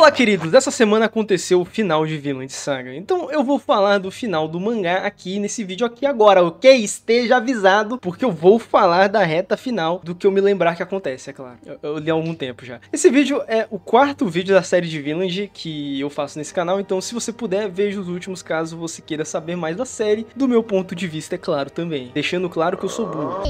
Fala, queridos! Essa semana aconteceu o final de Vinland Saga, então eu vou falar do final do mangá aqui nesse vídeo aqui agora, ok? Esteja avisado, porque eu vou falar da reta final do que eu me lembrar que acontece, é claro. Eu li há algum tempo já. Esse vídeo é o quarto vídeo da série de Vinland que eu faço nesse canal, então se você puder, veja os últimos caso você queira saber mais da série, do meu ponto de vista, é claro, também. Deixando claro que eu sou burro.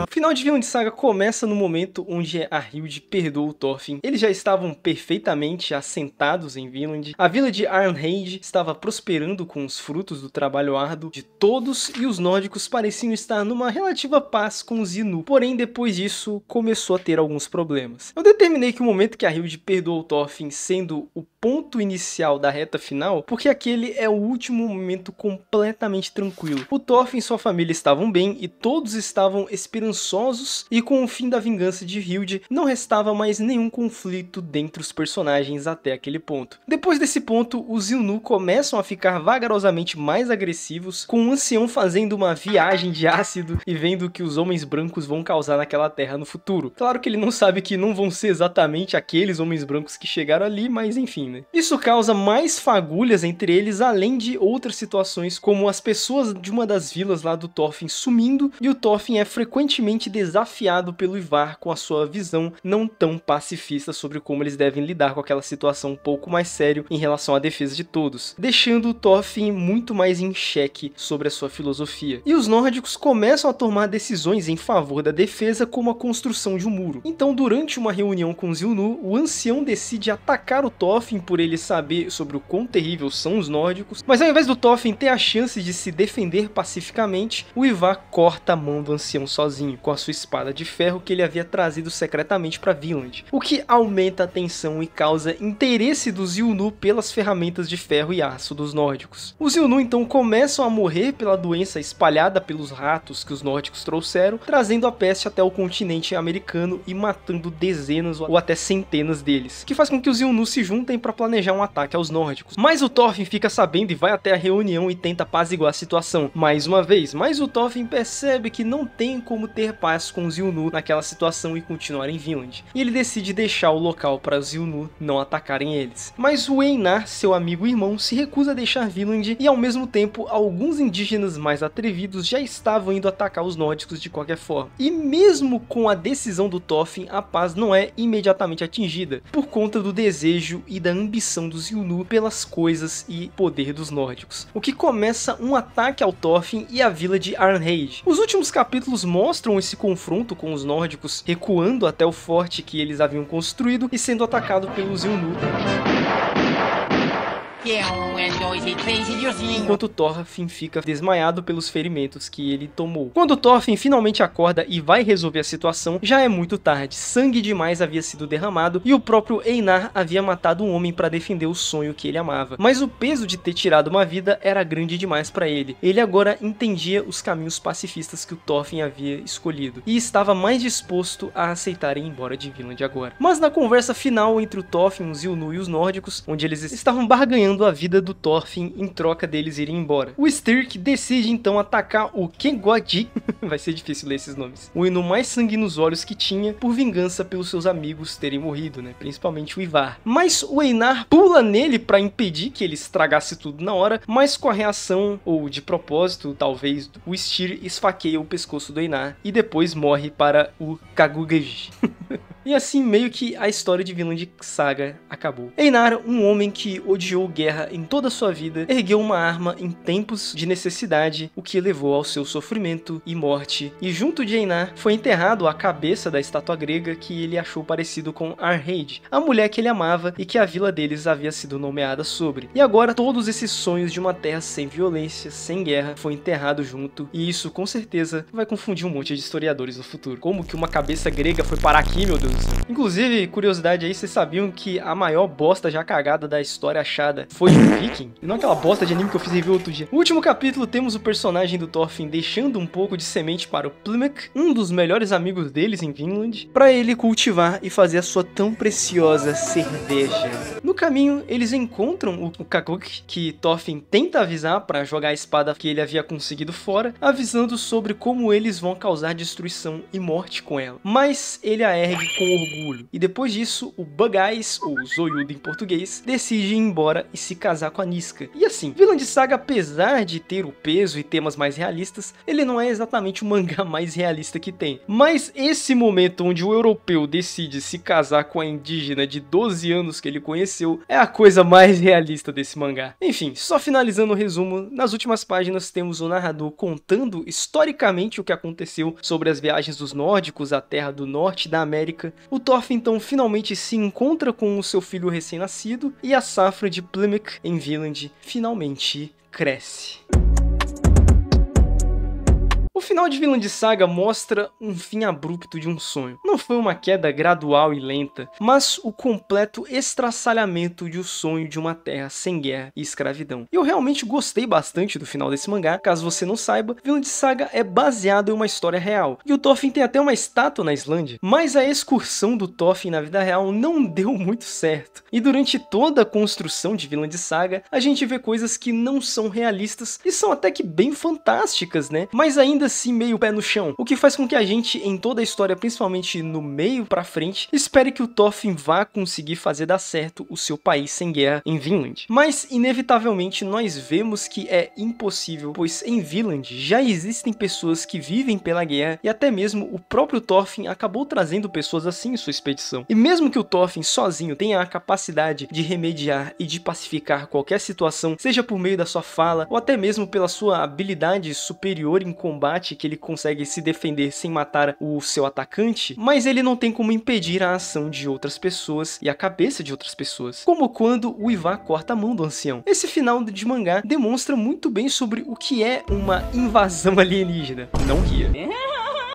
O final de Vinland Saga começa no momento onde a Hilde perdoa o Thorfinn. Eles já estavam perfeitamente assentados em Vinland. A vila de Arnheid estava prosperando com os frutos do trabalho árduo de todos e os nórdicos pareciam estar numa relativa paz com os Inu. Porém, depois disso, começou a ter alguns problemas. Eu determinei que o momento que a Hilde perdoou o Thorfinn sendo o ponto inicial da reta final, porque aquele é o último momento completamente tranquilo. O Thorfinn e sua família estavam bem e todos estavam esperançosos, e com o fim da vingança de Hilde, não restava mais nenhum conflito dentre os personagens até aquele ponto. Depois desse ponto, os Inu começam a ficar vagarosamente mais agressivos, com o ancião fazendo uma viagem de ácido e vendo o que os homens brancos vão causar naquela terra no futuro. Claro que ele não sabe que não vão ser exatamente aqueles homens brancos que chegaram ali, mas enfim, né? Isso causa mais fagulhas entre eles, além de outras situações, como as pessoas de uma das vilas lá do Thorfinn sumindo, e o Thorfinn é frequentemente desafiado pelo Ivar com a sua visão não tão pacifista sobre como eles devem lidar com aquela situação um pouco mais sério em relação à defesa de todos, deixando o Thorfinn muito mais em xeque sobre a sua filosofia. E os nórdicos começam a tomar decisões em favor da defesa, como a construção de um muro. Então, durante uma reunião com os Inu, o ancião decide atacar o Thorfinn por ele saber sobre o quão terrível são os nórdicos, mas ao invés do Thorfinn ter a chance de se defender pacificamente, o Ivar corta a mão do ancião sozinho, com a sua espada de ferro que ele havia trazido secretamente para Vinland, o que aumenta a tensão e causa interesse dos Inu pelas ferramentas de ferro e aço dos nórdicos. Os Inu então começam a morrer pela doença espalhada pelos ratos que os nórdicos trouxeram, trazendo a peste até o continente americano e matando dezenas ou até centenas deles, que faz com que os Inu se juntem para planejar um ataque aos nórdicos. Mas o Thorfinn fica sabendo e vai até a reunião e tenta apaziguar a situação mais uma vez, mas o Thorfinn percebe que não tem como ter paz com os Inu naquela situação e continuar em Vinland, e ele decide deixar o local para os Inu não atacarem eles. Mas o Einar, seu amigo e irmão, se recusa a deixar Vinland, e ao mesmo tempo alguns indígenas mais atrevidos já estavam indo atacar os nórdicos de qualquer forma. E mesmo com a decisão do Thorfinn, a paz não é imediatamente atingida, por conta do desejo e da ambição dos Inu pelas coisas e poder dos nórdicos, o que começa um ataque ao Thorfinn e à vila de Arnheid. Os últimos capítulos mostram esse confronto com os nórdicos recuando até o forte que eles haviam construído e sendo atacado pelos Inu. Enquanto Thorfinn fica desmaiado pelos ferimentos que ele tomou. Quando Thorfinn finalmente acorda e vai resolver a situação, já é muito tarde. Sangue demais havia sido derramado e o próprio Einar havia matado um homem para defender o sonho que ele amava. Mas o peso de ter tirado uma vida era grande demais para ele. Ele agora entendia os caminhos pacifistas que o Thorfinn havia escolhido e estava mais disposto a aceitar ir embora de Vinland agora. Mas na conversa final entre o Thorfinn, os Inu e os nórdicos, onde eles estavam barganhando a vida do Thorfinn em troca deles irem embora, o Stirk decide então atacar o Kengwadi vai ser difícil ler esses nomes, o Inu mais sangue nos olhos que tinha, por vingança pelos seus amigos terem morrido, né? Principalmente o Ivar. Mas o Einar pula nele para impedir que ele estragasse tudo na hora, mas com a reação, ou de propósito talvez, o Styr esfaqueia o pescoço do Einar e depois morre para o Kagugeji. E assim meio que a história de Vinland Saga acabou. Einar, um homem que odiou guerra em toda a sua vida, ergueu uma arma em tempos de necessidade, o que levou ao seu sofrimento e morte. E junto de Einar foi enterrado a cabeça da estátua grega que ele achou parecido com Arnheid, a mulher que ele amava e que a vila deles havia sido nomeada sobre. E agora todos esses sonhos de uma terra sem violência, sem guerra, foi enterrado junto, e isso com certeza vai confundir um monte de historiadores no futuro. Como que uma cabeça grega foi parar aqui, meu Deus? Inclusive, curiosidade aí, vocês sabiam que a maior bosta já cagada da história achada foi um viking? E não aquela bosta de anime que eu fiz review outro dia. No último capítulo temos o personagem do Thorfinn deixando um pouco de semente para o Plummek, um dos melhores amigos deles em Vinland, para ele cultivar e fazer a sua tão preciosa cerveja. No caminho, eles encontram o Kaguk, que Thorfinn tenta avisar para jogar a espada que ele havia conseguido fora, avisando sobre como eles vão causar destruição e morte com ela. Mas ele a ergue com com orgulho. E depois disso, o Bug Eyes, ou Zoiudo em português, decide ir embora e se casar com a Niska. E assim, Vinland Saga, apesar de ter o peso e temas mais realistas, ele não é exatamente o mangá mais realista que tem. Mas esse momento onde o europeu decide se casar com a indígena de 12 anos que ele conheceu é a coisa mais realista desse mangá. Enfim, só finalizando o resumo, nas últimas páginas temos o narrador contando historicamente o que aconteceu sobre as viagens dos nórdicos à terra do norte da América. O Thorfinn então finalmente se encontra com o seu filho recém-nascido e a safra de Plymouth em Vinland finalmente cresce. O final de Vinland Saga mostra um fim abrupto de um sonho. Não foi uma queda gradual e lenta, mas o completo estraçalhamento de um sonho de uma terra sem guerra e escravidão. E eu realmente gostei bastante do final desse mangá. Caso você não saiba, Vinland Saga é baseado em uma história real. E o Thorfinn tem até uma estátua na Islândia. Mas a excursão do Thorfinn na vida real não deu muito certo. E durante toda a construção de Vinland Saga, a gente vê coisas que não são realistas e são até que bem fantásticas, né? Mas ainda assim meio pé no chão, o que faz com que a gente, em toda a história, principalmente no meio pra frente, espere que o Thorfinn vá conseguir fazer dar certo o seu país sem guerra em Vinland. Mas, inevitavelmente, nós vemos que é impossível, pois em Vinland já existem pessoas que vivem pela guerra e até mesmo o próprio Thorfinn acabou trazendo pessoas assim em sua expedição. E mesmo que o Thorfinn sozinho tenha a capacidade de remediar e de pacificar qualquer situação, seja por meio da sua fala ou até mesmo pela sua habilidade superior em combate, que ele consegue se defender sem matar o seu atacante, mas ele não tem como impedir a ação de outras pessoas e a cabeça de outras pessoas, como quando o Ivar corta a mão do ancião. Esse final de mangá demonstra muito bem sobre o que é uma invasão alienígena, não ria.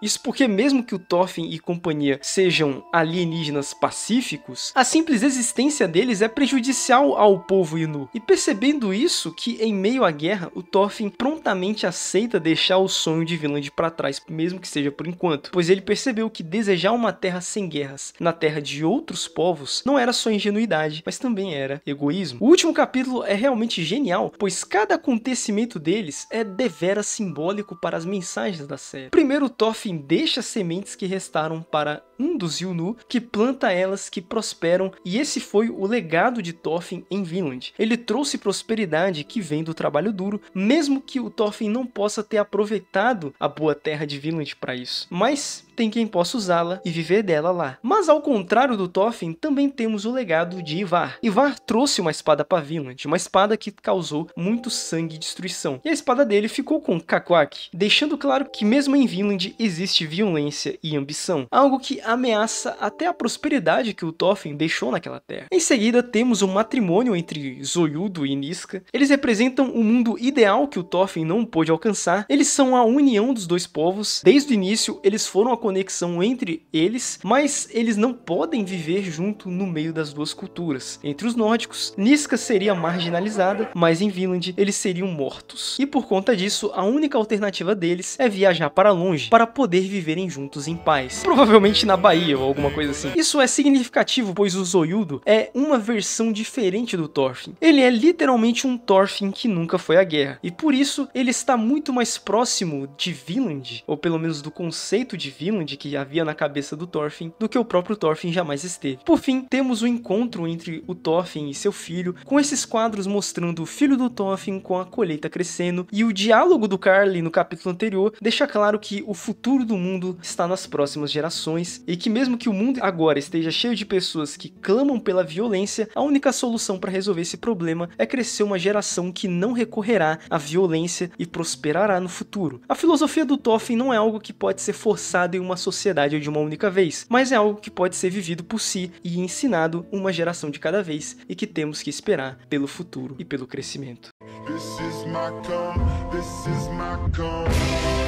Isso porque mesmo que o Thorfinn e companhia sejam alienígenas pacíficos, a simples existência deles é prejudicial ao povo Inu. E percebendo isso, que em meio à guerra, o Thorfinn prontamente aceita deixar o sonho de Vinland para trás, mesmo que seja por enquanto, pois ele percebeu que desejar uma terra sem guerras na terra de outros povos não era só ingenuidade, mas também era egoísmo. O último capítulo é realmente genial, pois cada acontecimento deles é deveras simbólico para as mensagens da série. Primeiro, o Thorfinn deixa as sementes que restaram para um dos Yunu, que planta elas que prosperam, e esse foi o legado de Thorfinn em Vinland. Ele trouxe prosperidade que vem do trabalho duro, mesmo que o Thorfinn não possa ter aproveitado a boa terra de Vinland para isso. Mas tem quem possa usá-la e viver dela lá. Mas ao contrário do Thorfinn, também temos o legado de Ivar. Ivar trouxe uma espada para Vinland, uma espada que causou muito sangue e destruição. E a espada dele ficou com Kakwak, deixando claro que mesmo em Vinland existe violência e ambição, algo que ameaça até a prosperidade que o Thorfinn deixou naquela terra. Em seguida temos o matrimônio entre Zoiudo e Niska. Eles representam o mundo ideal que o Thorfinn não pôde alcançar. Eles são a união dos dois povos. Desde o início eles foram a conexão entre eles, mas eles não podem viver junto no meio das duas culturas. Entre os nórdicos, Niska seria marginalizada, mas em Vinland eles seriam mortos. E por conta disso, a única alternativa deles é viajar para longe, para poder viverem juntos em paz. Provavelmente na Bahia ou alguma coisa assim. Isso é significativo, pois o Zoiudo é uma versão diferente do Thorfinn. Ele é literalmente um Thorfinn que nunca foi à guerra. E por isso, ele está muito mais próximo de Vinland, ou pelo menos do conceito de Vinland que havia na cabeça do Thorfinn, do que o próprio Thorfinn jamais esteve. Por fim, temos o encontro entre o Thorfinn e seu filho, com esses quadros mostrando o filho do Thorfinn com a colheita crescendo, e o diálogo do Karli no capítulo anterior deixa claro que o futuro do mundo está nas próximas gerações, e que mesmo que o mundo agora esteja cheio de pessoas que clamam pela violência, a única solução para resolver esse problema é crescer uma geração que não recorrerá à violência e prosperará no futuro. A filosofia do Thorfinn não é algo que pode ser forçado em uma sociedade de uma única vez, mas é algo que pode ser vivido por si e ensinado uma geração de cada vez, e que temos que esperar pelo futuro e pelo crescimento.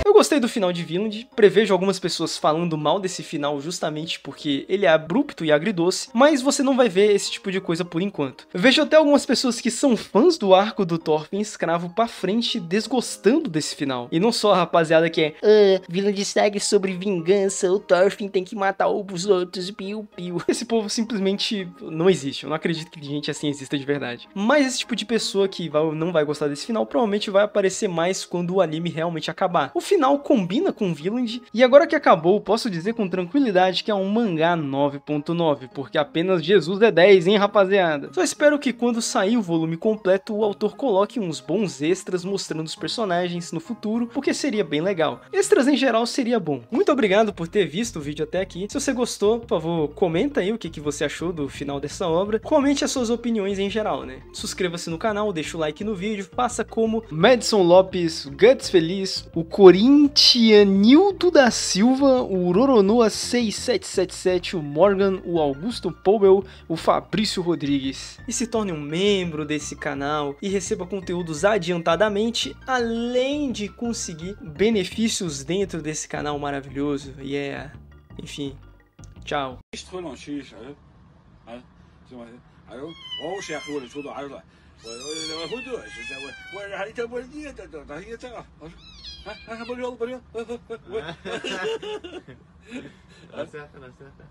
Eu gostei do final de Vinland, prevejo algumas pessoas falando mal desse final justamente porque ele é abrupto e agridoce, mas você não vai ver esse tipo de coisa por enquanto. Eu vejo até algumas pessoas que são fãs do arco do Thorfinn escravo pra frente desgostando desse final. E não só a rapaziada que é Vinland Saga sobre vingança, o Thorfinn tem que matar os outros, piu piu. Esse povo simplesmente não existe, eu não acredito que gente assim exista de verdade. Mas esse tipo de pessoa que não vai gostar desse final provavelmente vai aparecer mais quando o anime realmente acabar. O final tal combina com Vinland. E agora que acabou, posso dizer com tranquilidade que é um mangá 9.9, porque apenas Jesus é 10, hein, rapaziada? Só espero que quando sair o volume completo, o autor coloque uns bons extras mostrando os personagens no futuro, porque seria bem legal. Extras em geral seria bom. Muito obrigado por ter visto o vídeo até aqui. Se você gostou, por favor, comenta aí o que você achou do final dessa obra. Comente as suas opiniões em geral, né? Inscreva-se no canal, deixa o like no vídeo, faça como Madison Lopes, Guts Feliz, o Corintianildo da Silva, o Roronoa 6777, o Morgan, o Augusto Powell, o Fabrício Rodrigues. E se torne um membro desse canal e receba conteúdos adiantadamente, além de conseguir benefícios dentro desse canal maravilhoso. Enfim, tchau. Acerta, não acerta.